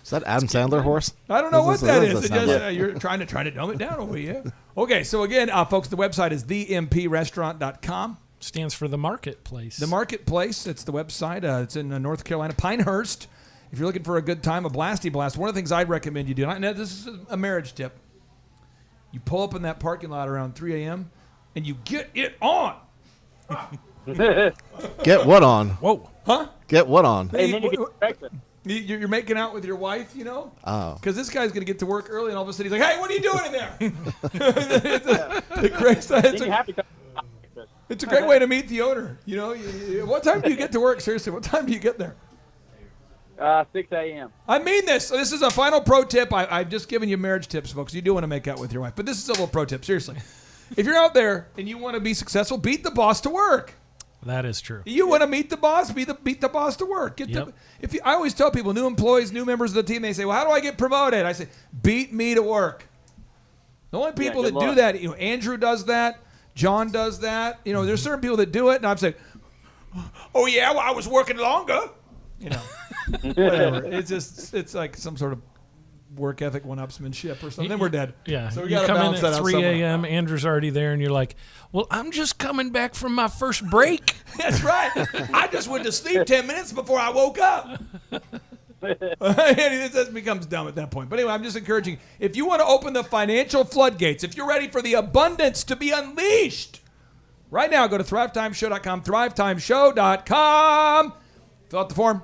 Is that Adam Sandler horse? I don't know what that is. What It does that just, sound like? you're trying to dumb it down over here. Okay, so again, folks, the website is themprestaurant.com. Stands for the marketplace. The Marketplace, it's the website. It's in North Carolina, Pinehurst. If you're looking for a good time, a blasty blast, one of the things I'd recommend you do, and this is a marriage tip, you pull up in that parking lot around 3 a.m. and you get it on. Get what on? Whoa. Huh? Get what on? And then you get breakfast. You're making out with your wife, you know? Oh. Because this guy's going to get to work early, and all of a sudden he's like, hey, what are you doing in there? It's a great way to meet the owner. You know, what time do you get to work? Seriously, what time do you get there? 6 a.m. I mean this. So this is a final pro tip. I've just given you marriage tips, folks. You do want to make out with your wife. But this is a little pro tip, seriously. If you're out there and you want to be successful, beat the boss to work. That is true. You want to meet the boss, beat the boss to work. I always tell people, new employees, new members of the team, they say, well, how do I get promoted? I say, beat me to work. The only people that good do luck. that, Andrew does that, John does that. There's certain people that do it, and I'm saying, oh yeah, well, I was working longer. Whatever. It's like some sort of work ethic one-upsmanship or something. Then we're dead. Yeah. So we you got to come in balance that at out 3 somewhere. a.m. Andrew's already there, and you're like, well, I'm just coming back from my first break. That's right. I just went to sleep 10 minutes before I woke up. It just becomes dumb at that point. But anyway, I'm just encouraging you, if you want to open the financial floodgates, if you're ready for the abundance to be unleashed, right now go to thrivetimeshow.com, thrivetimeshow.com. Fill out the form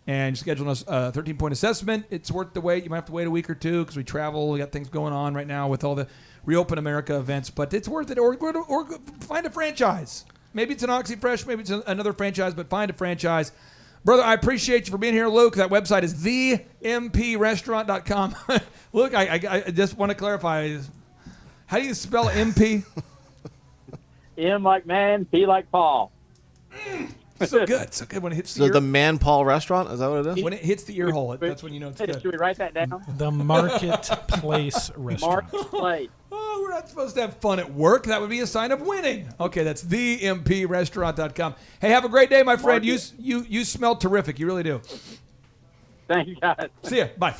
and schedule a 13-point assessment. It's worth the wait. You might have to wait a week or two because we travel. We got things going on right now with all the Reopen America events, but it's worth it. Or find a franchise. Maybe it's an OxyFresh, maybe it's another franchise, but find a franchise. Brother, I appreciate you for being here, Luke. That website is themprestaurant.com. Luke, I just want to clarify. How do you spell MP? M like man, P like Paul. So good. So good when it hits the So ear. the Man Paul restaurant, is that what it is? When it hits the ear hole, that's when you know it's Hey, good. should we write that down? The Marketplace Restaurant. Marketplace. Oh, we're not supposed to have fun at work. That would be a sign of winning. Okay, that's themprestaurant.com. Hey, have a great day, my friend. You smell terrific. You really do. Thank you, guys. See ya. Bye.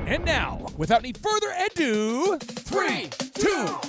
And now, without any further ado, 3, 2,